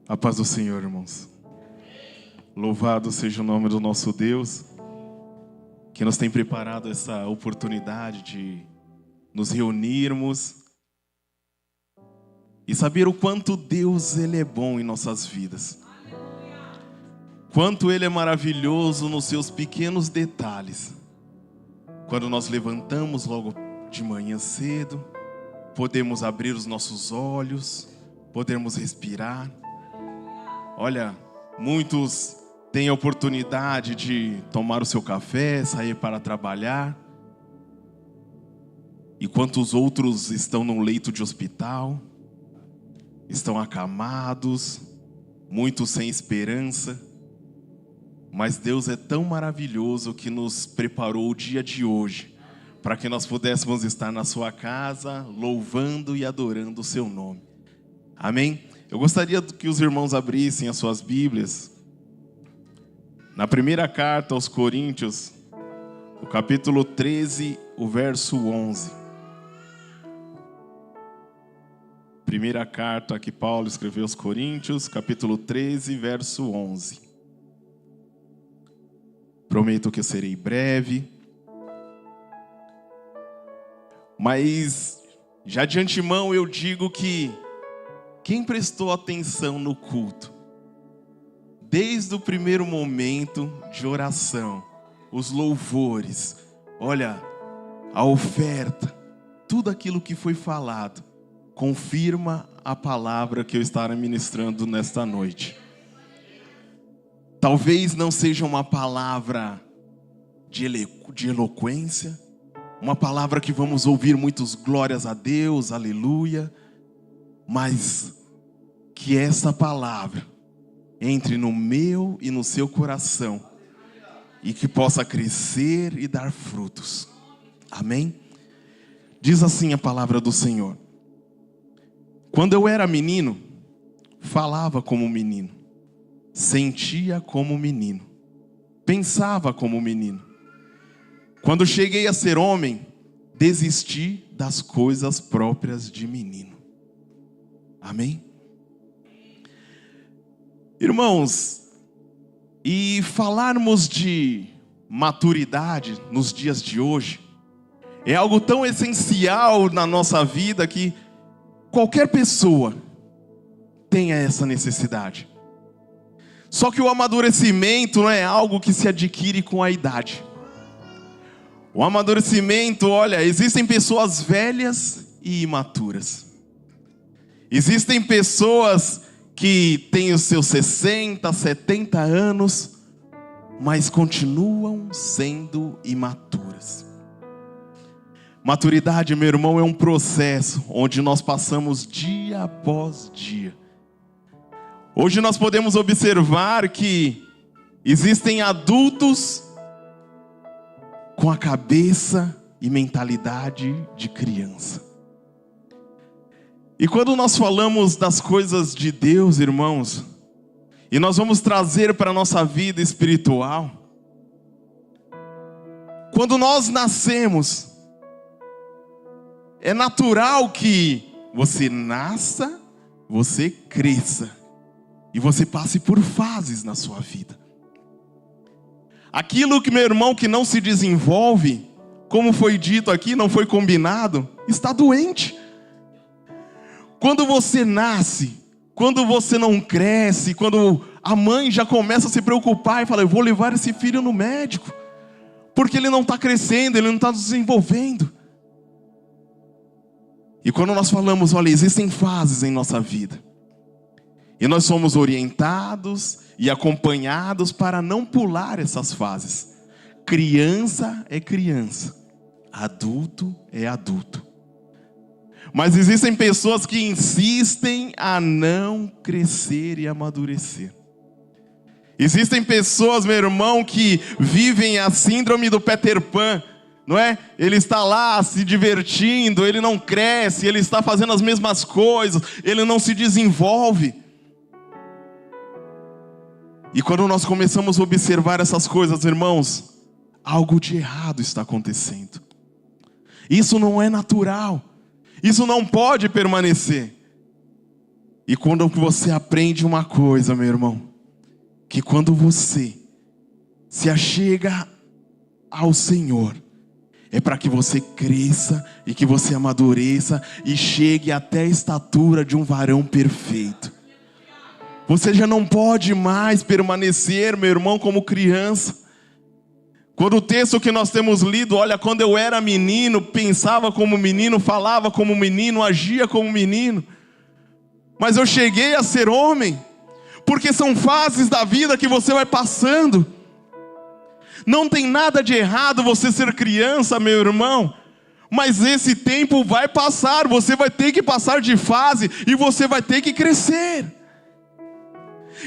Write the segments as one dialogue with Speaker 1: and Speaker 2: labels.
Speaker 1: A paz do Senhor, irmãos. Louvado seja o nome do nosso Deus, que nos tem preparado essa oportunidade de nos reunirmos e saber o quanto Deus ele é bom em nossas vidas. Quanto Ele é maravilhoso nos seus pequenos detalhes. Quando nós levantamos logo de manhã cedo, podemos abrir os nossos olhos, podemos respirar. Olha, muitos têm a oportunidade de tomar o seu café, sair para trabalhar. E quantos outros estão num leito de hospital, estão acamados, muitos sem esperança. Mas Deus é tão maravilhoso que nos preparou o dia de hoje para que nós pudéssemos estar na sua casa, louvando e adorando o seu nome. Amém? Eu gostaria que os irmãos abrissem as suas Bíblias na primeira carta aos Coríntios, no capítulo 13, o verso 11. Primeira carta que Paulo escreveu aos Coríntios, capítulo 13, verso 11. Prometo que eu serei breve, mas já de antemão eu digo que quem prestou atenção no culto, desde o primeiro momento de oração, os louvores, olha, a oferta, tudo aquilo que foi falado, confirma a palavra que eu estarei ministrando nesta noite. Talvez não seja uma palavra de eloquência, uma palavra que vamos ouvir muitos glórias a Deus, aleluia, mas que essa palavra entre no meu e no seu coração e que possa crescer e dar frutos. Amém? Diz assim a palavra do Senhor: quando eu era menino, falava como menino, sentia como menino, pensava como menino. Quando cheguei a ser homem, desisti das coisas próprias de menino. Amém? Irmãos, e falarmos de maturidade nos dias de hoje é algo tão essencial na nossa vida que qualquer pessoa tenha essa necessidade. Só que o amadurecimento não é algo que se adquire com a idade. O amadurecimento, olha, existem pessoas velhas e imaturas. Existem pessoas que têm os seus 60, 70 anos, mas continuam sendo imaturas. Maturidade, meu irmão, é um processo onde nós passamos dia após dia. Hoje nós podemos observar que existem adultos com a cabeça e mentalidade de criança. E quando nós falamos das coisas de Deus, irmãos, e nós vamos trazer para a nossa vida espiritual, quando nós nascemos, é natural que você nasça, você cresça. E você passe por fases na sua vida. Aquilo que, meu irmão, que não se desenvolve, como foi dito aqui, não foi combinado, está doente. Quando você nasce, quando você não cresce, quando a mãe já começa a se preocupar e fala: eu vou levar esse filho no médico, porque ele não está crescendo, ele não está desenvolvendo. E quando nós falamos, olha, existem fases em nossa vida. E nós somos orientados e acompanhados para não pular essas fases. Criança é criança, adulto é adulto. Mas existem pessoas que insistem a não crescer e amadurecer. Existem pessoas, meu irmão, que vivem a síndrome do Peter Pan, não é? Ele está lá se divertindo, ele não cresce, ele está fazendo as mesmas coisas, ele não se desenvolve. E quando nós começamos a observar essas coisas, irmãos, algo de errado está acontecendo. Isso não é natural. Isso não pode permanecer. E quando você aprende uma coisa, meu irmão, que quando você se achega ao Senhor, é para que você cresça e que você amadureça e chegue até a estatura de um varão perfeito. Você já não pode mais permanecer, meu irmão, como criança. Quando o texto que nós temos lido, olha, quando eu era menino, pensava como menino, falava como menino, agia como menino. Mas eu cheguei a ser homem, porque são fases da vida que você vai passando. Não tem nada de errado você ser criança, meu irmão, mas esse tempo vai passar, você vai ter que passar de fase e você vai ter que crescer.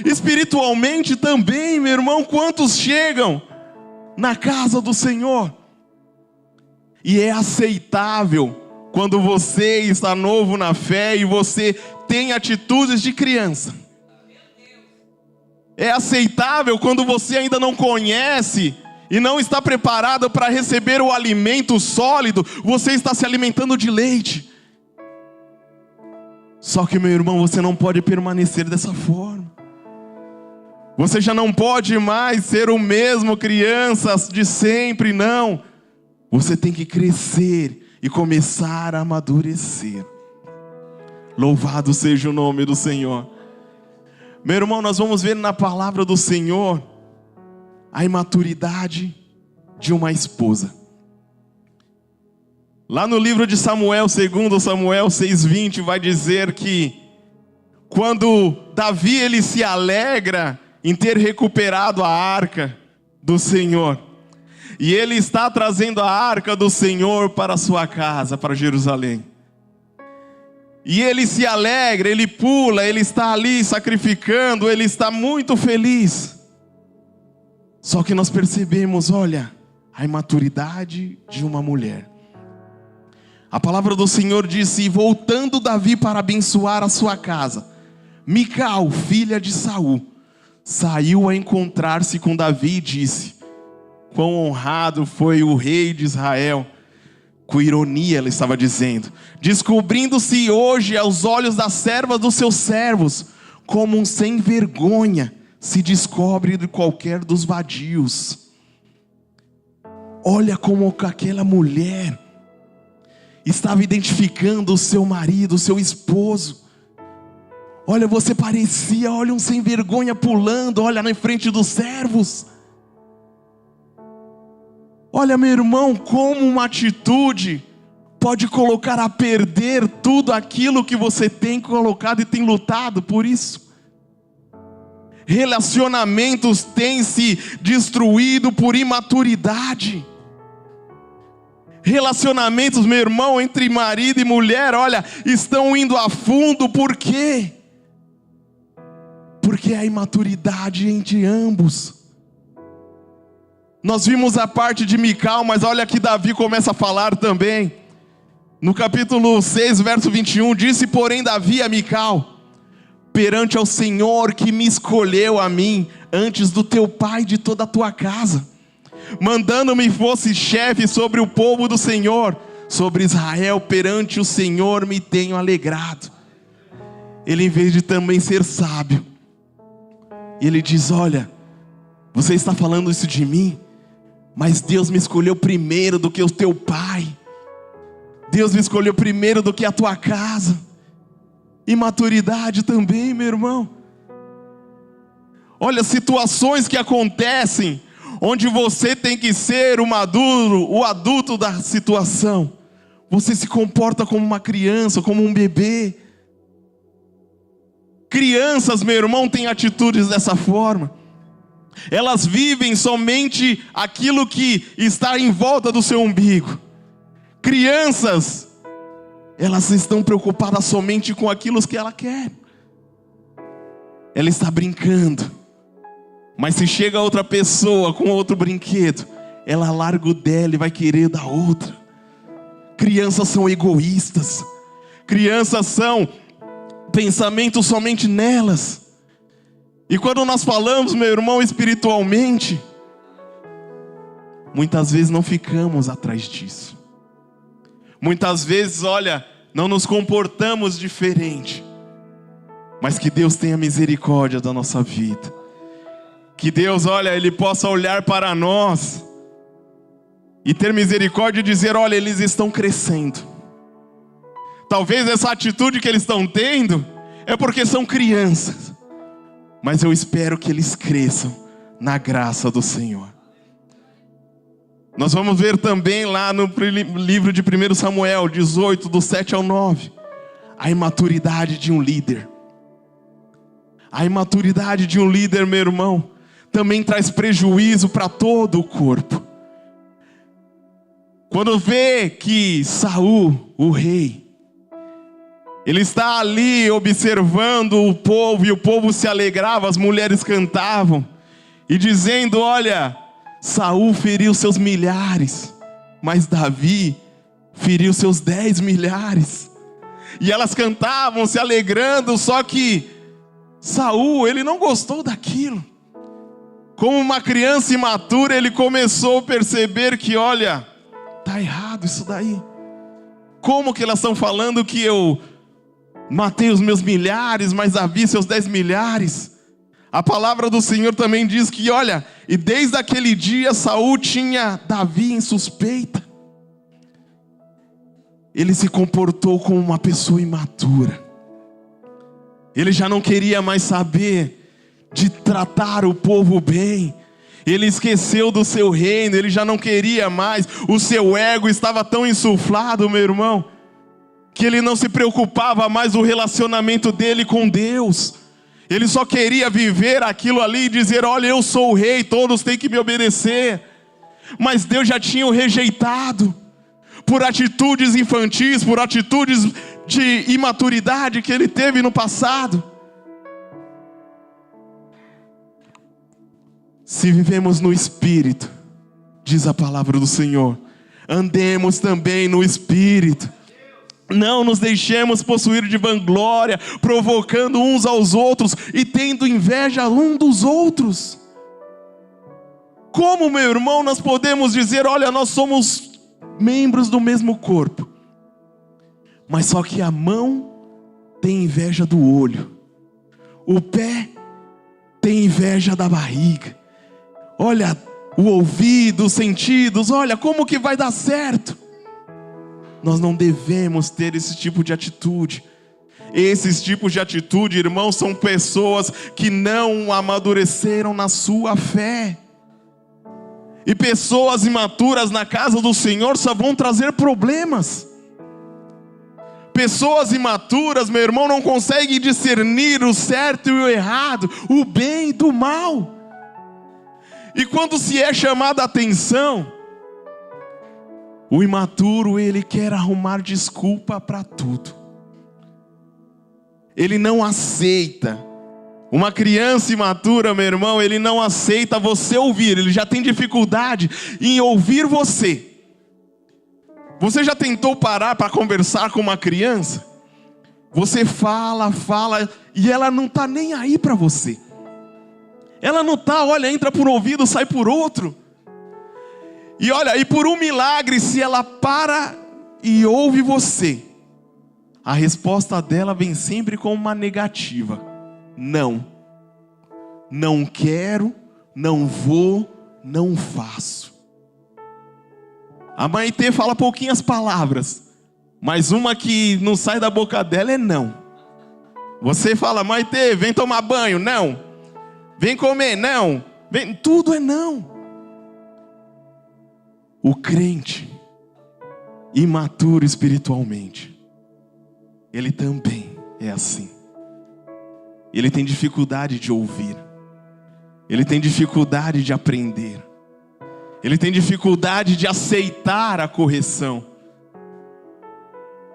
Speaker 1: Espiritualmente também, meu irmão, quantos chegam na casa do Senhor? E é aceitável quando você está novo na fé e você tem atitudes de criança. É aceitável quando você ainda não conhece e não está preparado para receber o alimento sólido, você está se alimentando de leite. Só que, meu irmão, você não pode permanecer dessa forma. Você já não pode mais ser o mesmo criança de sempre, não. Você tem que crescer e começar a amadurecer. Louvado seja o nome do Senhor. Meu irmão, nós vamos ver na palavra do Senhor a imaturidade de uma esposa. Lá no livro de Samuel, 2 Samuel 6:20, vai dizer que quando Davi ele se alegra em ter recuperado a arca do Senhor, e ele está trazendo a arca do Senhor para a sua casa, para Jerusalém. E ele se alegra, ele pula, ele está ali sacrificando, ele está muito feliz. Só que nós percebemos, olha, a imaturidade de uma mulher. A palavra do Senhor disse: voltando Davi para abençoar a sua casa, Mical, filha de Saul, saiu a encontrar-se com Davi e disse: quão honrado foi o rei de Israel. Com ironia ela estava dizendo: descobrindo-se hoje aos olhos das servas dos seus servos, como um sem vergonha se descobre de qualquer dos vadios. Olha como aquela mulher estava identificando o seu marido, o seu esposo. Olha, você parecia, olha, um sem vergonha pulando, olha, na frente dos servos. Olha, meu irmão, como uma atitude pode colocar a perder tudo aquilo que você tem colocado e tem lutado por isso. Relacionamentos têm se destruído por imaturidade. Relacionamentos, meu irmão, entre marido e mulher, olha, estão indo a fundo. Por quê? Porque a imaturidade entre ambos. Nós vimos a parte de Mical, mas olha que Davi começa a falar também. No capítulo 6, verso 21, disse porém Davi a Mical: perante ao Senhor que me escolheu a mim, antes do teu pai e de toda a tua casa, mandando-me fosse chefe sobre o povo do Senhor, sobre Israel, perante o Senhor me tenho alegrado. Ele, em vez de também ser sábio, ele diz: olha, você está falando isso de mim, mas Deus me escolheu primeiro do que o teu pai. Deus me escolheu primeiro do que a tua casa. Imaturidade também, meu irmão. Olha, situações que acontecem onde você tem que ser o maduro, o adulto da situação. Você se comporta como uma criança, como um bebê. Crianças, meu irmão, têm atitudes dessa forma. Elas vivem somente aquilo que está em volta do seu umbigo. Crianças, elas estão preocupadas somente com aquilo que ela quer. Ela está brincando, mas se chega outra pessoa com outro brinquedo, ela larga o dela e vai querer da outra. Crianças são egoístas. Crianças são pensamentos somente nelas. E quando nós falamos, meu irmão, espiritualmente, muitas vezes não ficamos atrás disso. Muitas vezes, olha, não nos comportamos diferente. Mas que Deus tenha misericórdia da nossa vida. Que Deus, olha, Ele possa olhar para nós e ter misericórdia e dizer, olha, eles estão crescendo. Talvez essa atitude que eles estão tendo é porque são crianças. Mas eu espero que eles cresçam na graça do Senhor. Nós vamos ver também lá no livro de 1 Samuel 18, do 7 ao 9, a imaturidade de um líder. A imaturidade de um líder, meu irmão, também traz prejuízo para todo o corpo. Quando vê que Saul, o rei, ele está ali observando o povo, e o povo se alegrava, as mulheres cantavam, e dizendo, olha, Saul feriu seus milhares, mas Davi feriu seus 10 milhares. E elas cantavam, se alegrando, só que Saul, ele não gostou daquilo. Como uma criança imatura, ele começou a perceber que, olha, está errado isso daí. Como que elas estão falando que eu matei os meus milhares, mas Davi seus 10 milhares? A palavra do Senhor também diz que, olha, e desde aquele dia Saul tinha Davi em suspeita. Ele se comportou como uma pessoa imatura. Ele já não queria mais saber de tratar o povo bem. Ele esqueceu do seu reino, ele já não queria mais. O seu ego estava tão insuflado, meu irmão, que ele não se preocupava mais do relacionamento dele com Deus. Ele só queria viver aquilo ali e dizer, olha, eu sou o rei, todos têm que me obedecer. Mas Deus já tinha o rejeitado por atitudes infantis, por atitudes de imaturidade que ele teve no passado. Se vivemos no Espírito, diz a palavra do Senhor, andemos também no Espírito. Não nos deixemos possuir de vanglória, provocando uns aos outros e tendo inveja um dos outros. Como, meu irmão, nós podemos dizer, olha, nós somos membros do mesmo corpo, mas só que a mão tem inveja do olho, o pé tem inveja da barriga, olha, o ouvido, os sentidos, olha, como que vai dar certo? Nós não devemos ter esse tipo de atitude. Esses tipos de atitude, irmãos, são pessoas que não amadureceram na sua fé. E pessoas imaturas na casa do Senhor só vão trazer problemas. Pessoas imaturas, meu irmão, não conseguem discernir o certo e o errado, o bem do mal. E quando se é chamada a atenção, o imaturo, ele quer arrumar desculpa para tudo. Ele não aceita. Uma criança imatura, meu irmão, ele não aceita você ouvir. Ele já tem dificuldade em ouvir você. Você já tentou parar para conversar com uma criança? Você fala, e ela não está nem aí para você. Ela não está, olha, entra por um ouvido, sai por outro. E olha, e por um milagre, se ela para e ouve você, a resposta dela vem sempre com uma negativa. Não. Não quero, não vou, não faço. A Maitê fala pouquinhas palavras, mas uma que não sai da boca dela é não. Você fala, Maitê, vem tomar banho, não. Vem comer, não. Vem, tudo é não. O crente imaturo espiritualmente, ele também é assim. Ele tem dificuldade de ouvir. Ele tem dificuldade de aprender. Ele tem dificuldade de aceitar a correção.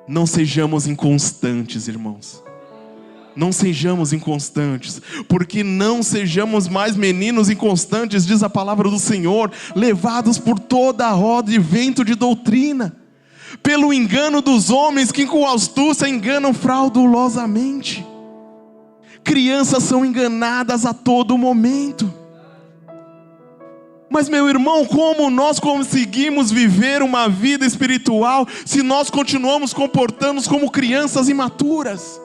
Speaker 1: Não sejamos inconstantes, irmãos. Não sejamos inconstantes, porque não sejamos mais meninos inconstantes, diz a palavra do Senhor, levados por toda a roda e vento de doutrina, pelo engano dos homens que com astúcia enganam fraudulosamente. Crianças são enganadas a todo momento. Mas, meu irmão, como nós conseguimos viver uma vida espiritual se nós continuamos comportando-nos como crianças imaturas?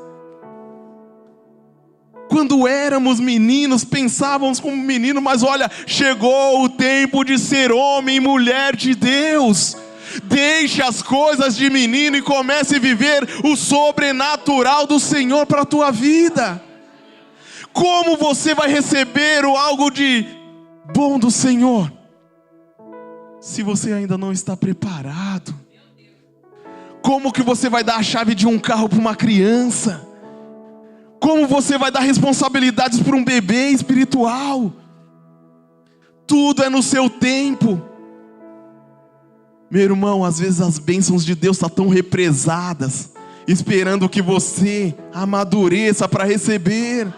Speaker 1: Quando éramos meninos, pensávamos como menino, mas olha, chegou o tempo de ser homem e mulher de Deus. Deixe as coisas de menino e comece a viver o sobrenatural do Senhor para a tua vida. Como você vai receber algo de bom do Senhor se você ainda não está preparado? Como que você vai dar a chave de um carro para uma criança? Como você vai dar responsabilidades para um bebê espiritual? Tudo é no seu tempo. Meu irmão, às vezes as bênçãos de Deus estão tão represadas, esperando que você amadureça para receber.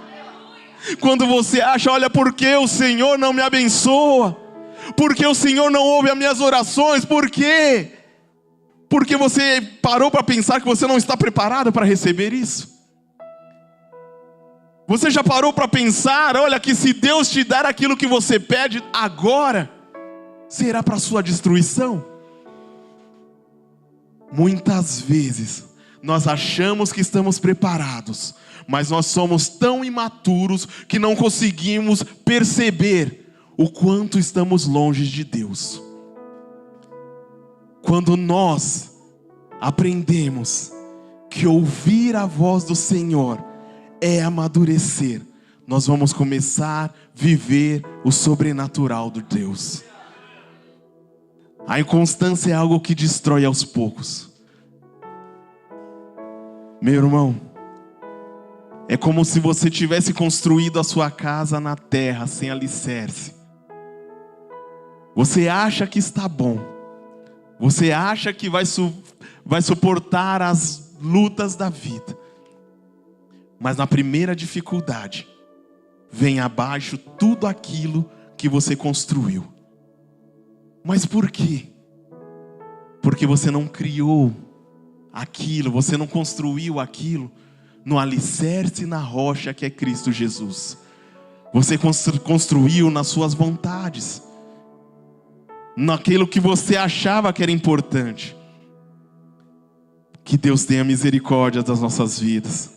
Speaker 1: Quando você acha, olha, por que o Senhor não me abençoa? Por que o Senhor não ouve as minhas orações? Por quê? Porque você parou para pensar que você não está preparado para receber isso? Você já parou para pensar, olha, que se Deus te dar aquilo que você pede agora, será para sua destruição? Muitas vezes nós achamos que estamos preparados, mas nós somos tão imaturos que não conseguimos perceber o quanto estamos longe de Deus. Quando nós aprendemos que ouvir a voz do Senhor é amadurecer, nós vamos começar a viver o sobrenatural de Deus. A inconstância é algo que destrói aos poucos. Meu irmão, é como se você tivesse construído a sua casa na terra sem alicerce. Você acha que está bom, você acha que vai suportar as lutas da vida, mas na primeira dificuldade, vem abaixo tudo aquilo que você construiu. Mas por quê? Porque você não criou aquilo, você não construiu aquilo no alicerce, na rocha que é Cristo Jesus. Você construiu nas suas vontades, naquilo que você achava que era importante. Que Deus tenha misericórdia das nossas vidas.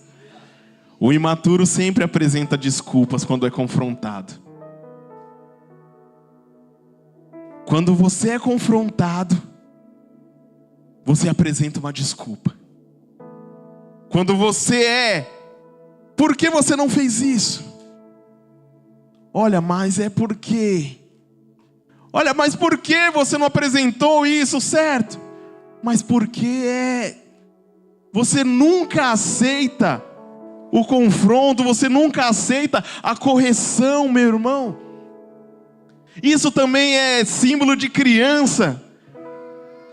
Speaker 1: O imaturo sempre apresenta desculpas quando é confrontado. Quando você é confrontado, você apresenta uma desculpa. Quando por que você não fez isso? Olha, mas é porque. Olha, mas por que você não apresentou isso, certo? Mas porque você nunca aceita o confronto, você nunca aceita a correção, meu irmão. Isso também é símbolo de criança.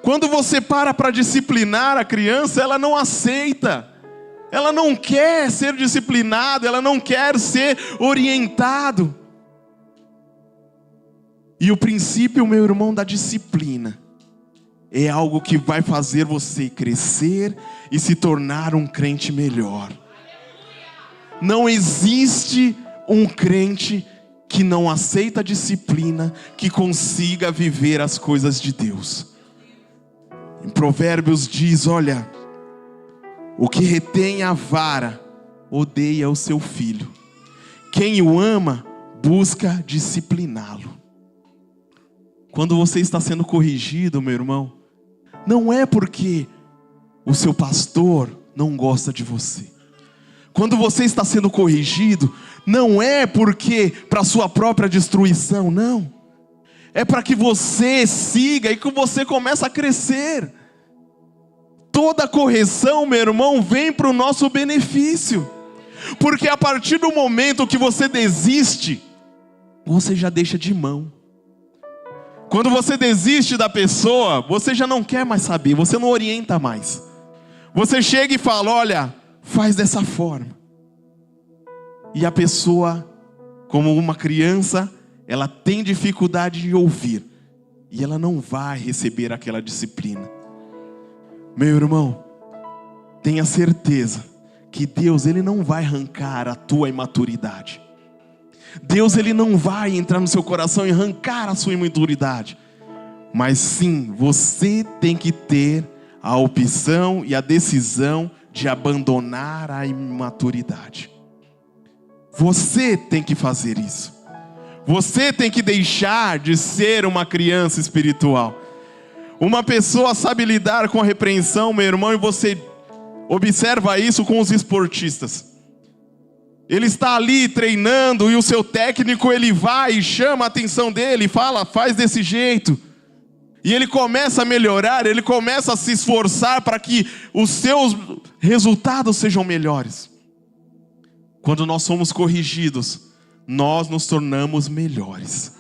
Speaker 1: Quando você para disciplinar a criança, ela não aceita. Ela não quer ser disciplinada, ela não quer ser orientado. E o princípio, meu irmão, da disciplina é algo que vai fazer você crescer e se tornar um crente melhor. Não existe um crente que não aceita a disciplina, que consiga viver as coisas de Deus. Em Provérbios diz, olha, o que retém a vara, odeia o seu filho. Quem o ama, busca discipliná-lo. Quando você está sendo corrigido, meu irmão, não é porque o seu pastor não gosta de você. Quando você está sendo corrigido, não é porque para sua própria destruição, não. É para que você siga e que você comece a crescer. Toda correção, meu irmão, vem para o nosso benefício. Porque a partir do momento que você desiste, você já deixa de mão. Quando você desiste da pessoa, você já não quer mais saber, você não orienta mais. Você chega e fala, olha, faz dessa forma. E a pessoa, como uma criança, ela tem dificuldade de ouvir. E ela não vai receber aquela disciplina. Meu irmão, tenha certeza que Deus, Ele não vai arrancar a tua imaturidade. Deus, Ele não vai entrar no seu coração e arrancar a sua imaturidade. Mas sim, você tem que ter a opção e a decisão de abandonar a imaturidade. Você tem que fazer isso. Você tem que deixar de ser uma criança espiritual. Uma pessoa sabe lidar com a repreensão, meu irmão, e você observa isso com os esportistas. Ele está ali treinando e o seu técnico, ele vai e chama a atenção dele, fala, faz desse jeito. E ele começa a melhorar, ele começa a se esforçar para que os seus resultados sejam melhores. Quando nós somos corrigidos, nós nos tornamos melhores.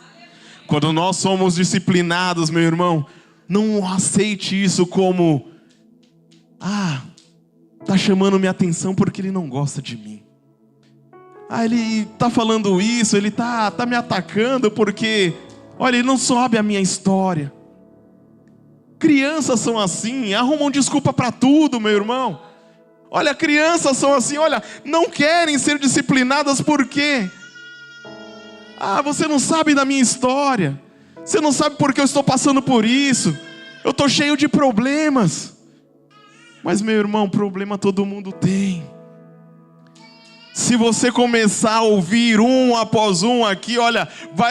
Speaker 1: Quando nós somos disciplinados, meu irmão, não aceite isso como, tá chamando minha atenção porque ele não gosta de mim. Ele tá falando isso, ele tá me atacando porque, olha, ele não sabe a minha história. Crianças são assim, arrumam desculpa para tudo, meu irmão. Olha, crianças são assim, olha, não querem ser disciplinadas por quê? Você não sabe da minha história. Você não sabe porque eu estou passando por isso. Eu estou cheio de problemas. Mas, meu irmão, problema todo mundo tem. Se você começar a ouvir um após um aqui, olha,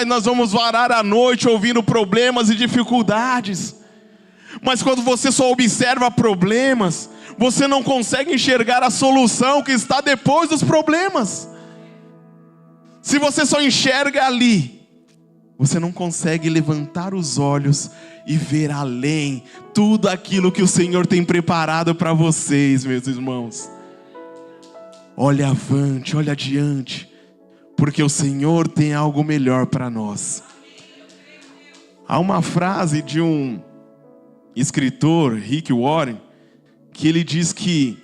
Speaker 1: nós vamos varar a noite ouvindo problemas e dificuldades. Mas quando você só observa problemas, você não consegue enxergar a solução que está depois dos problemas. Se você só enxerga ali, você não consegue levantar os olhos e ver além tudo aquilo que o Senhor tem preparado para vocês, meus irmãos. Olha avante, olha adiante, porque o Senhor tem algo melhor para nós. Há uma frase de um escritor, Rick Warren, que ele diz que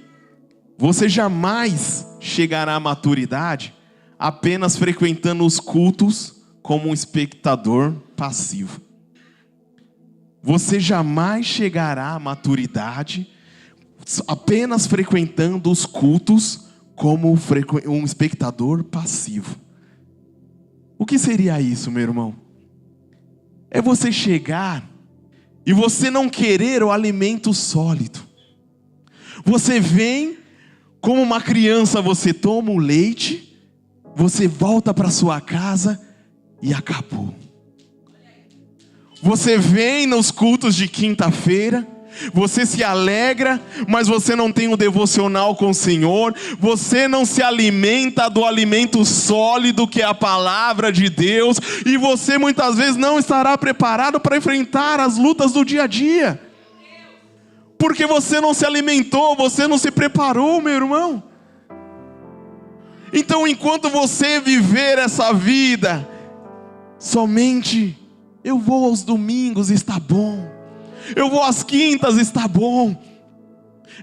Speaker 1: você jamais chegará à maturidade apenas frequentando os cultos como um espectador passivo. Você jamais chegará à maturidade apenas frequentando os cultos como um espectador passivo. O que seria isso, meu irmão? É você chegar e você não querer o alimento sólido. Você vem como uma criança, você toma o leite, você volta para sua casa e acabou. Você vem nos cultos de quinta-feira, você se alegra, mas você não tem um devocional com o Senhor. Você não se alimenta do alimento sólido que é a palavra de Deus. E você muitas vezes não estará preparado para enfrentar as lutas do dia a dia, porque você não se alimentou, você não se preparou, meu irmão. Então, enquanto você viver essa vida somente, eu vou aos domingos, está bom. Eu vou às quintas, está bom.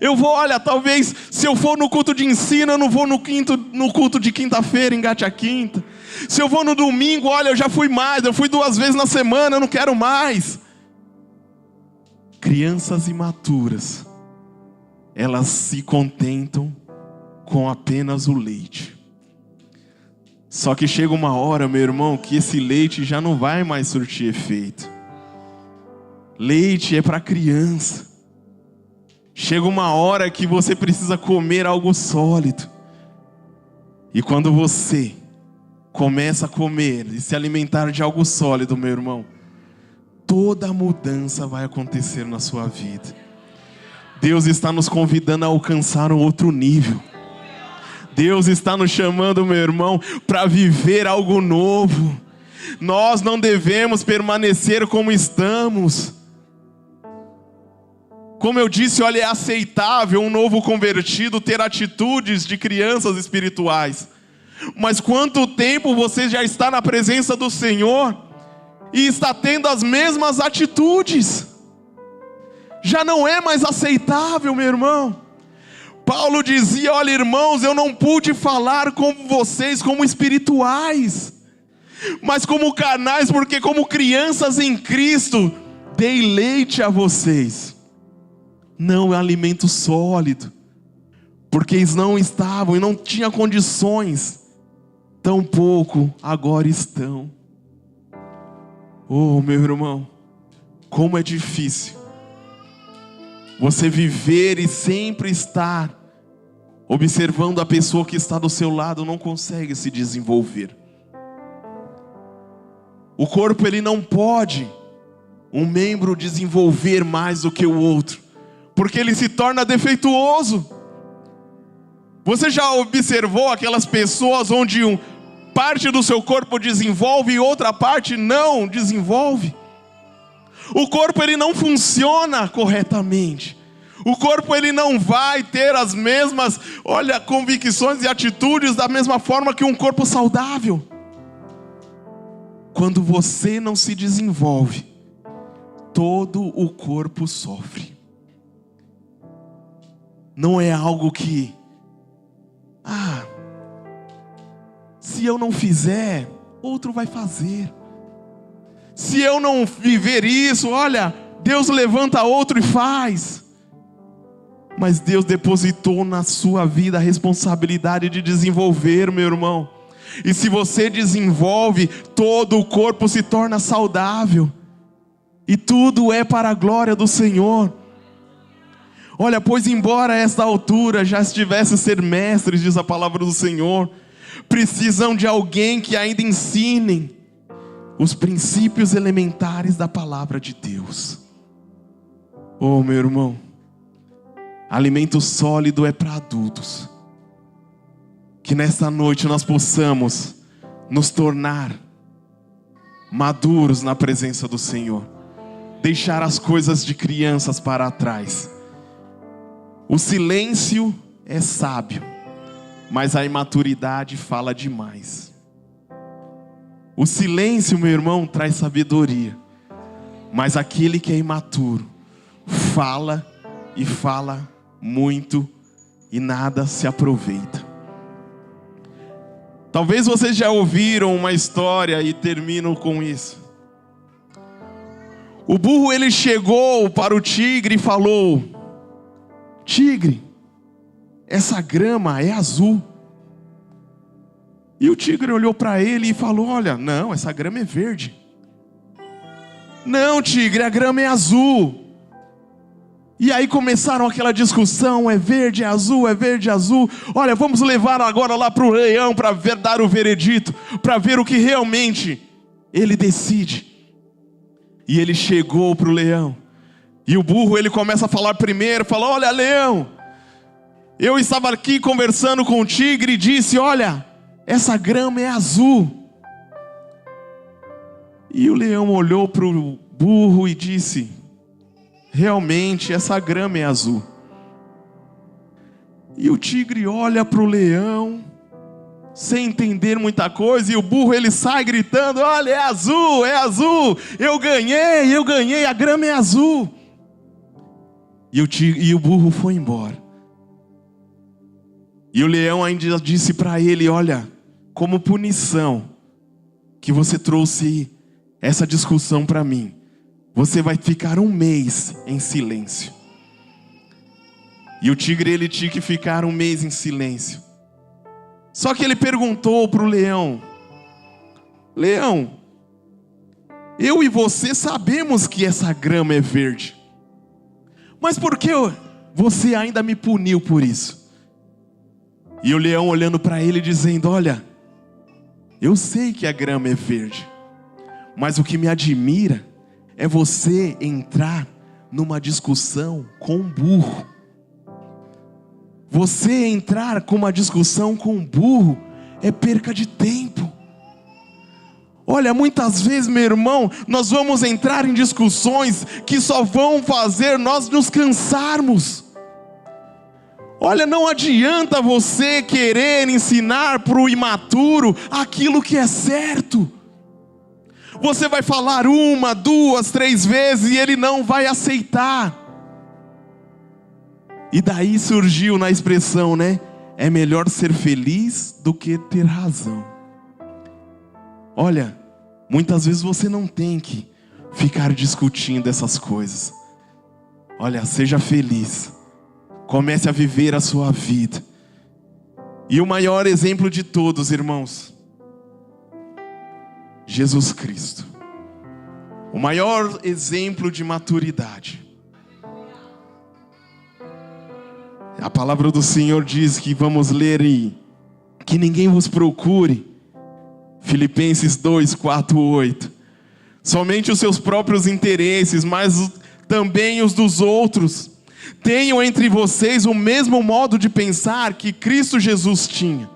Speaker 1: Eu vou, olha, talvez se eu for no culto de ensino, eu não vou no culto de quinta-feira, engate a quinta. Se eu vou no domingo, olha, eu já fui mais, eu fui 2 vezes na semana, eu não quero mais. Crianças imaturas, elas se contentam com apenas o leite. Só que chega uma hora, meu irmão, que esse leite já não vai mais surtir efeito. Leite é para criança. Chega uma hora que você precisa comer algo sólido. E quando você começa a comer e se alimentar de algo sólido, meu irmão, toda mudança vai acontecer na sua vida. Deus está nos convidando a alcançar um outro nível. Deus está nos chamando, meu irmão, para viver algo novo. Nós não devemos permanecer como estamos. Como eu disse, olha, é aceitável um novo convertido ter atitudes de crianças espirituais. Mas quanto tempo você já está na presença do Senhor e está tendo as mesmas atitudes? Já não é mais aceitável, meu irmão. Paulo dizia, olha, irmãos, eu não pude falar com vocês como espirituais, mas como carnais, porque como crianças em Cristo, dei leite a vocês. Não é alimento sólido, porque eles não estavam e não tinham condições, tampouco agora estão. Oh, meu irmão, como é difícil você viver e sempre estar observando a pessoa que está do seu lado, não consegue se desenvolver. O corpo, ele não pode um membro desenvolver mais do que o outro, porque ele se torna defeituoso. Você já observou aquelas pessoas onde parte do seu corpo desenvolve e outra parte não desenvolve? O corpo, ele não funciona corretamente. O corpo, ele não vai ter as mesmas, convicções e atitudes da mesma forma que um corpo saudável. Quando você não se desenvolve, todo o corpo sofre. Não é algo que, se eu não fizer, outro vai fazer. Se eu não viver isso, Deus levanta outro e faz. Mas Deus depositou na sua vida a responsabilidade de desenvolver, meu irmão. E se você desenvolve, todo o corpo se torna saudável. E tudo é para a glória do Senhor. Pois embora a esta altura já estivesse ser mestres, diz a palavra do Senhor, precisam de alguém que ainda ensinem os princípios elementares da palavra de Deus. Oh, meu irmão, alimento sólido é para adultos. Que nesta noite nós possamos nos tornar maduros na presença do Senhor. Deixar as coisas de crianças para trás. O silêncio é sábio, mas a imaturidade fala demais. O silêncio, meu irmão, traz sabedoria, mas aquele que é imaturo fala e fala muito e nada se aproveita. Talvez vocês já ouviram uma história e termino com isso. O burro, ele chegou para o tigre e falou: tigre, essa grama é azul. E o tigre olhou para ele e falou: não, essa grama é verde. Não, tigre, a grama é azul. E aí começaram aquela discussão: é verde, é azul, é verde, é azul. Vamos levar agora lá para o leão para dar o veredito, para ver o que realmente ele decide. E ele chegou para o leão. E o burro, ele começa a falar primeiro, fala: leão, eu estava aqui conversando com o tigre e disse: essa grama é azul. E o leão olhou para o burro e disse: realmente essa grama é azul. E o tigre olha para o leão, sem entender muita coisa, e o burro, ele sai gritando: é azul, eu ganhei, a grama é azul. E o burro foi embora. E o leão ainda disse para ele: como punição que você trouxe essa discussão para mim, você vai ficar 1 mês em silêncio. E o tigre, ele tinha que ficar 1 mês em silêncio. Só que ele perguntou para o leão: leão, eu e você sabemos que essa grama é verde, mas por que você ainda me puniu por isso? E o leão olhando para ele dizendo: eu sei que a grama é verde, mas o que me admira é você entrar numa discussão com um burro. Você entrar com uma discussão com um burro é perca de tempo. Muitas vezes, meu irmão, nós vamos entrar em discussões que só vão fazer nós nos cansarmos. Não adianta você querer ensinar para o imaturo aquilo que é certo. Você vai falar 1, 2, 3 vezes e ele não vai aceitar. E daí surgiu na expressão, é melhor ser feliz do que ter razão. Muitas vezes você não tem que ficar discutindo essas coisas. Seja feliz. Comece a viver a sua vida. E o maior exemplo de todos, irmãos, Jesus Cristo. O maior exemplo de maturidade. A palavra do Senhor diz que vamos ler e que ninguém vos procure. Filipenses 2, 4, 8. Somente os seus próprios interesses, mas também os dos outros. Tenham entre vocês o mesmo modo de pensar que Cristo Jesus tinha.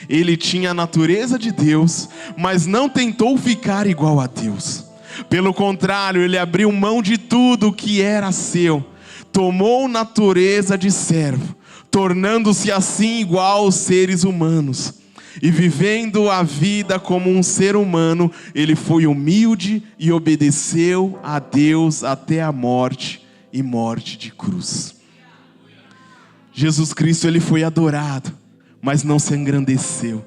Speaker 1: Ele tinha a natureza de Deus, mas não tentou ficar igual a Deus. Pelo contrário, ele abriu mão de tudo o que era seu. Tomou natureza de servo, tornando-se assim igual aos seres humanos. E vivendo a vida como um ser humano, ele foi humilde e obedeceu a Deus até a morte e morte de cruz. Jesus Cristo, ele foi adorado, mas não se engrandeceu.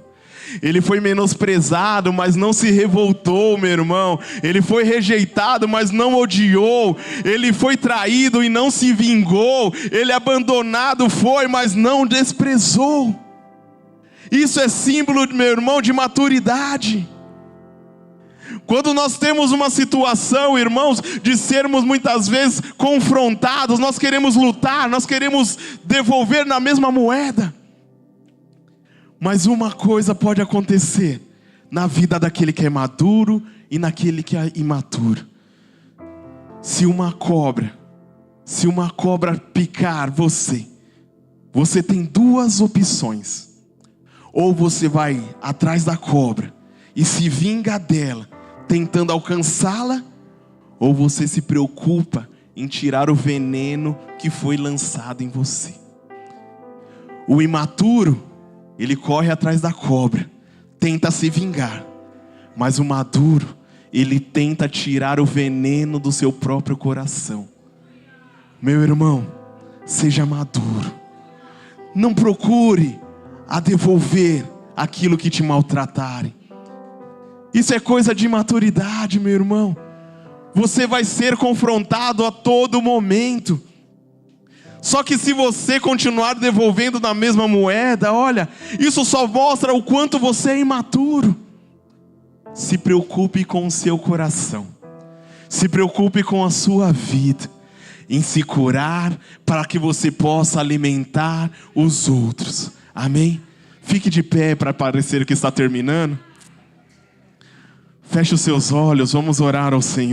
Speaker 1: Ele foi menosprezado, mas não se revoltou, meu irmão. Ele foi rejeitado, mas não odiou. Ele foi traído e não se vingou. Ele abandonado foi, mas não desprezou. Isso é símbolo, meu irmão, de maturidade. Quando nós temos uma situação, irmãos, de sermos muitas vezes confrontados, nós queremos lutar, nós queremos devolver na mesma moeda. Mas uma coisa pode acontecer na vida daquele que é maduro e naquele que é imaturo. Se uma cobra picar você tem duas opções. Ou você vai atrás da cobra e se vinga dela, tentando alcançá-la, ou você se preocupa em tirar o veneno que foi lançado em você. O imaturo, ele corre atrás da cobra, tenta se vingar. Mas o maduro, ele tenta tirar o veneno do seu próprio coração. Meu irmão, seja maduro. Não procure a devolver aquilo que te maltratarem. Isso é coisa de maturidade, meu irmão. Você vai ser confrontado a todo momento. Só que se você continuar devolvendo na mesma moeda, olha, isso só mostra o quanto você é imaturo. Se preocupe com o seu coração. Se preocupe com a sua vida, em se curar para que você possa alimentar os outros. Amém? Fique de pé para parecer que está terminando. Feche os seus olhos, vamos orar ao Senhor.